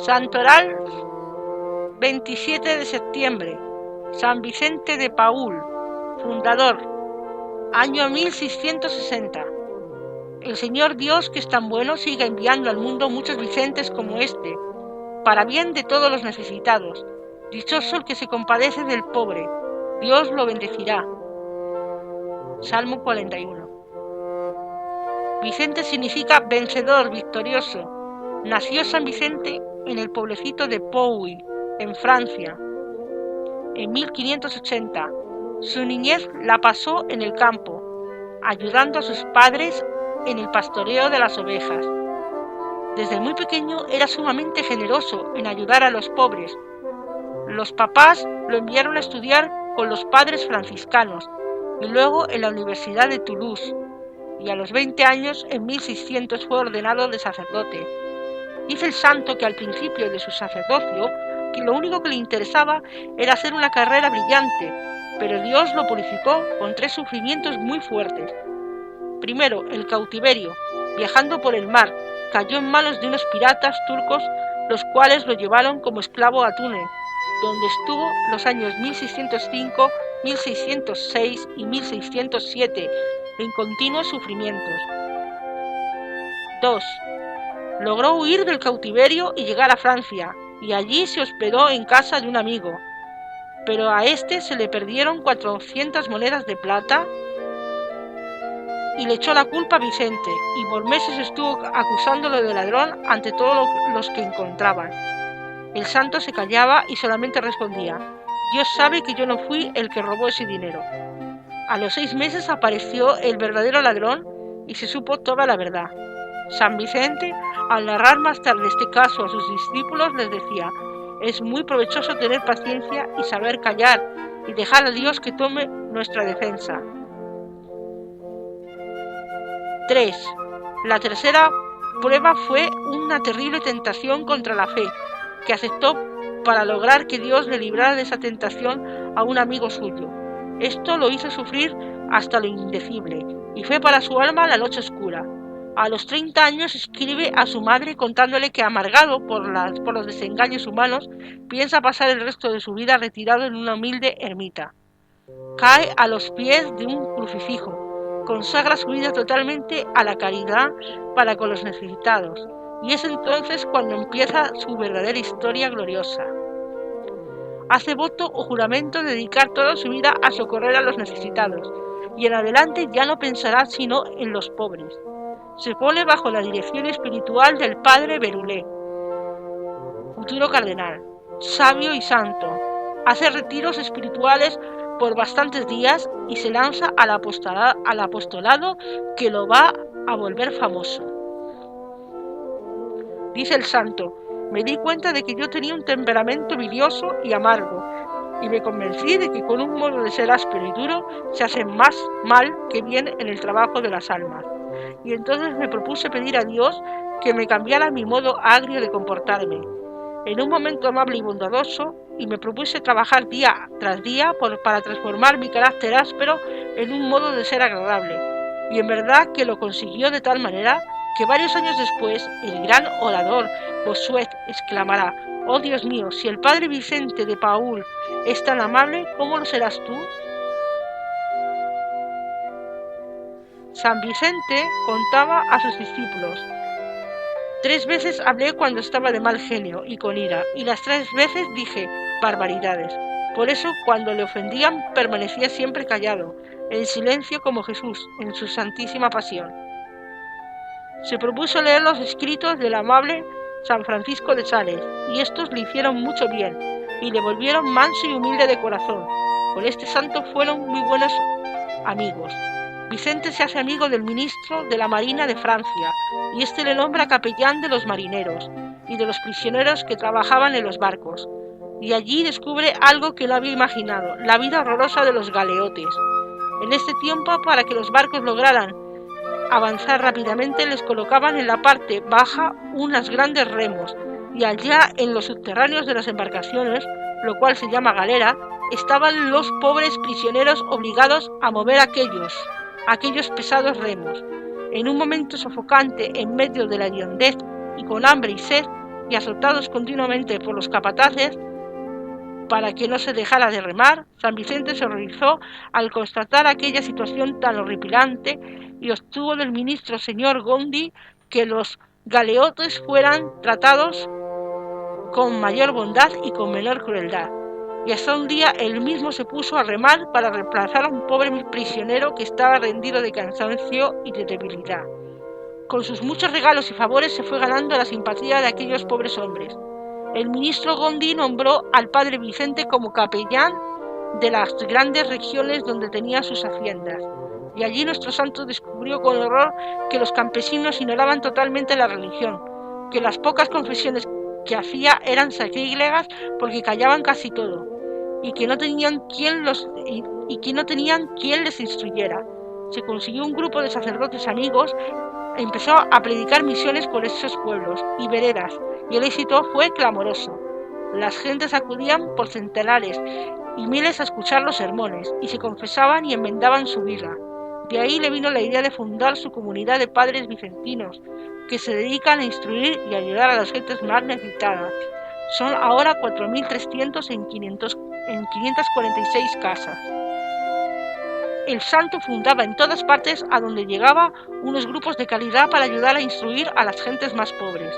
Santoral, 27 de septiembre. San Vicente de Paúl, fundador, año 1660. El Señor Dios, que es tan bueno, siga enviando al mundo muchos Vicentes como este, para bien de todos los necesitados. Dichoso el que se compadece del pobre, Dios lo bendecirá. Salmo 41. Vicente significa vencedor, victorioso. Nació San Vicente en el pueblecito de Pouy, en Francia, en 1580. Su niñez la pasó en el campo, ayudando a sus padres en el pastoreo de las ovejas. Desde muy pequeño era sumamente generoso en ayudar a los pobres. Los papás lo enviaron a estudiar con los padres franciscanos y luego en la Universidad de Toulouse, y a los 20 años, en 1600, fue ordenado de sacerdote. Dice el santo que al principio de su sacerdocio, que lo único que le interesaba era hacer una carrera brillante, pero Dios lo purificó con 3 sufrimientos muy fuertes. Primero, el cautiverio. Viajando por el mar, cayó en manos de unos piratas turcos, los cuales lo llevaron como esclavo a Túnez, donde estuvo los años 1605, 1606 y 1607 en continuos sufrimientos. 2. Logró huir del cautiverio y llegar a Francia, y allí se hospedó en casa de un amigo, pero a este se le perdieron 400 monedas de plata y le echó la culpa a Vicente, y por meses estuvo acusándolo de ladrón ante todos los que encontraban. El santo se callaba y solamente respondía: Dios sabe que yo no fui el que robó ese dinero. A los 6 meses apareció el verdadero ladrón y se supo toda la verdad. San Vicente, al narrar más tarde este caso a sus discípulos, les decía: es muy provechoso tener paciencia y saber callar y dejar a Dios que tome nuestra defensa. 3. La tercera prueba fue una terrible tentación contra la fe, que aceptó para lograr que Dios le librara de esa tentación a un amigo suyo. Esto lo hizo sufrir hasta lo indecible, y fue para su alma la noche oscura. A los 30 años escribe a su madre contándole que, amargado por los desengaños humanos, piensa pasar el resto de su vida retirado en una humilde ermita. Cae a los pies de un crucifijo, consagra su vida totalmente a la caridad para con los necesitados, y es entonces cuando empieza su verdadera historia gloriosa. Hace voto o juramento de dedicar toda su vida a socorrer a los necesitados, y en adelante ya no pensará sino en los pobres. Se pone bajo la dirección espiritual del padre Berulé, futuro cardenal, sabio y santo. Hace retiros espirituales por bastantes días y se lanza al apostolado que lo va a volver famoso. Dice el santo: me di cuenta de que yo tenía un temperamento bilioso y amargo, y me convencí de que con un modo de ser áspero y duro se hace más mal que bien en el trabajo de las almas. Y entonces me propuse pedir a Dios que me cambiara mi modo agrio de comportarme, en un momento amable y bondadoso, y me propuse trabajar día tras día para transformar mi carácter áspero en un modo de ser agradable. Y en verdad que lo consiguió de tal manera que varios años después el gran orador Bossuet exclamará: oh Dios mío, si el padre Vicente de Paúl es tan amable, ¿cómo lo serás tú? San Vicente contaba a sus discípulos: 3 veces hablé cuando estaba de mal genio y con ira, y las 3 veces dije barbaridades. Por eso, cuando le ofendían, permanecía siempre callado, en silencio como Jesús en su santísima pasión. Se propuso leer los escritos del amable San Francisco de Sales, y estos le hicieron mucho bien, y le volvieron manso y humilde de corazón. Con este santo fueron muy buenos amigos. Vicente se hace amigo del ministro de la Marina de Francia, y este le nombra capellán de los marineros y de los prisioneros que trabajaban en los barcos, y allí descubre algo que no había imaginado: la vida horrorosa de los galeotes. En este tiempo, para que los barcos lograran avanzar rápidamente, les colocaban en la parte baja unos grandes remos, y allá en los subterráneos de las embarcaciones, lo cual se llama galera, estaban los pobres prisioneros obligados a mover aquellos pesados remos. En un momento sofocante, en medio de la hediondez y con hambre y sed, y azotados continuamente por los capataces para que no se dejara de remar, San Vicente se horrorizó al constatar aquella situación tan horripilante y obtuvo del ministro señor Gondi que los galeotes fueran tratados con mayor bondad y con menor crueldad. Y hasta un día él mismo se puso a remar para reemplazar a un pobre prisionero que estaba rendido de cansancio y de debilidad. Con sus muchos regalos y favores se fue ganando la simpatía de aquellos pobres hombres. El ministro Gondi nombró al padre Vicente como capellán de las grandes regiones donde tenía sus haciendas, y allí nuestro santo descubrió con horror que los campesinos ignoraban totalmente la religión, que las pocas confesiones que hacía eran sacrílegas porque callaban casi todo, y que no tenían quien les instruyera. Se consiguió un grupo de sacerdotes amigos, empezó a predicar misiones por esos pueblos y veredas, y el éxito fue clamoroso. Las gentes acudían por centenares y miles a escuchar los sermones, y se confesaban y enmendaban su vida. De ahí le vino la idea de fundar su comunidad de padres vicentinos, que se dedican a instruir y ayudar a las gentes más necesitadas. Son ahora 4.300 en 546 casas. El santo fundaba en todas partes a donde llegaba unos grupos de caridad para ayudar a instruir a las gentes más pobres.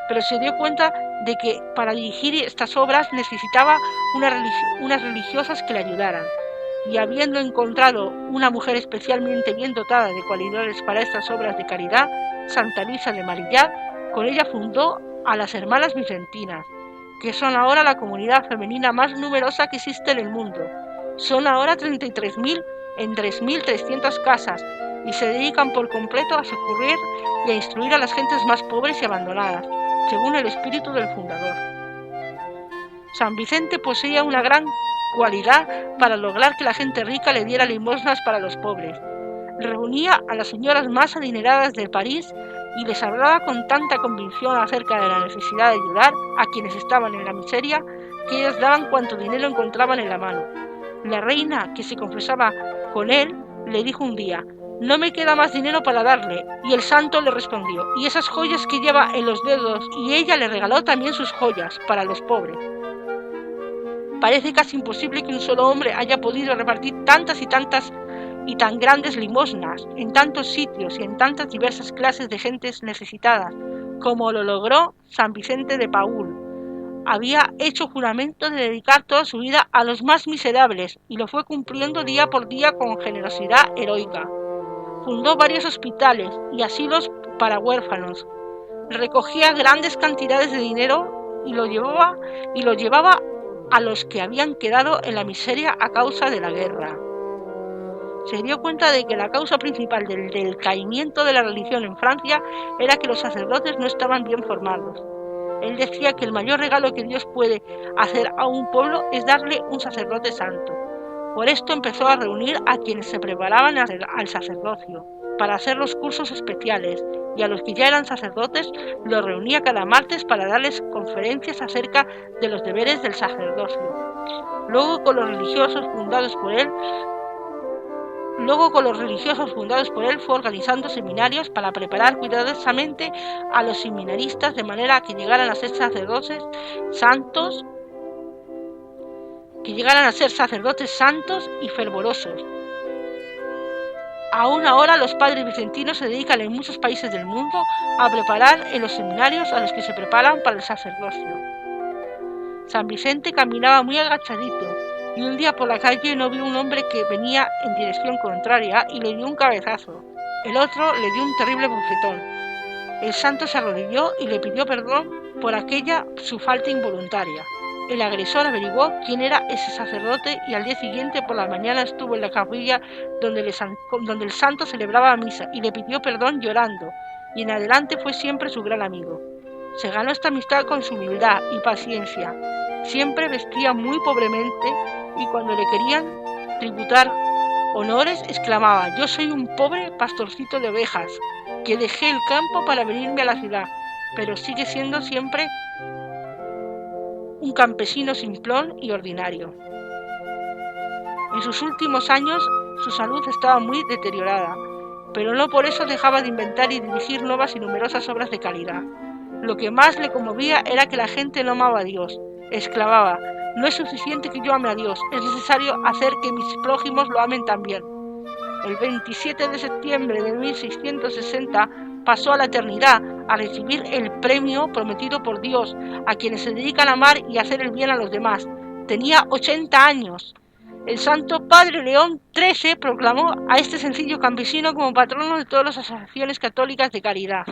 Pero se dio cuenta de que para dirigir estas obras necesitaba unas religiosas que le ayudaran. Y habiendo encontrado una mujer especialmente bien dotada de cualidades para estas obras de caridad, Santa Luisa de Marillac, con ella fundó a las Hermanas Vicentinas, que son ahora la comunidad femenina más numerosa que existe en el mundo. Son ahora 33.000 en 3.300 casas y se dedican por completo a socorrer y a instruir a las gentes más pobres y abandonadas, según el espíritu del fundador. San Vicente poseía una gran cualidad para lograr que la gente rica le diera limosnas para los pobres. Reunía a las señoras más adineradas de París y les hablaba con tanta convicción acerca de la necesidad de ayudar a quienes estaban en la miseria que ellas daban cuanto dinero encontraban en la mano. La reina, que se confesaba con él, le dijo un día: «No me queda más dinero para darle», y el santo le respondió: «¿Y esas joyas que lleva en los dedos?». Y ella le regaló también sus joyas para los pobres. Parece casi imposible que un solo hombre haya podido repartir tantas y tan grandes limosnas en tantos sitios y en tantas diversas clases de gentes necesitadas, como lo logró San Vicente de Paúl. Había hecho juramento de dedicar toda su vida a los más miserables y lo fue cumpliendo día por día con generosidad heroica. Fundó varios hospitales y asilos para huérfanos. Recogía grandes cantidades de dinero y lo llevaba a los que habían quedado en la miseria a causa de la guerra. Se dio cuenta de que la causa principal del decaimiento de la religión en Francia era que los sacerdotes no estaban bien formados. Él decía que el mayor regalo que Dios puede hacer a un pueblo es darle un sacerdote santo. Por esto empezó a reunir a quienes se preparaban al sacerdocio para hacer los cursos especiales, y a los que ya eran sacerdotes los reunía cada martes para darles conferencias acerca de los deberes del sacerdocio. Luego con los religiosos fundados por él fue organizando seminarios para preparar cuidadosamente a los seminaristas de manera que llegaran a ser sacerdotes santos y fervorosos. Aún ahora los padres vicentinos se dedican en muchos países del mundo a preparar en los seminarios a los que se preparan para el sacerdocio. San Vicente caminaba muy agachadito y un día por la calle no vio un hombre que venía en dirección contraria y le dio un cabezazo. El otro le dio un terrible bofetón. El santo se arrodilló y le pidió perdón por aquella su falta involuntaria. El agresor averiguó quién era ese sacerdote y al día siguiente por la mañana estuvo en la capilla donde el santo celebraba misa y le pidió perdón llorando, y en adelante fue siempre su gran amigo. Se ganó esta amistad con su humildad y paciencia. Siempre vestía muy pobremente y cuando le querían tributar honores exclamaba: «Yo soy un pobre pastorcito de ovejas que dejé el campo para venirme a la ciudad», pero sigue siendo siempre un campesino simplón y ordinario. En sus últimos años su salud estaba muy deteriorada, pero no por eso dejaba de inventar y dirigir nuevas y numerosas obras de caridad. Lo que más le conmovía era que la gente no amaba a Dios. Exclamaba: no es suficiente que yo ame a Dios, es necesario hacer que mis prójimos lo amen también. El 27 de septiembre de 1660 pasó a la eternidad a recibir el premio prometido por Dios a quienes se dedican a amar y hacer el bien a los demás. Tenía 80 años. El Santo Padre León XIII proclamó a este sencillo campesino como patrono de todas las asociaciones católicas de caridad.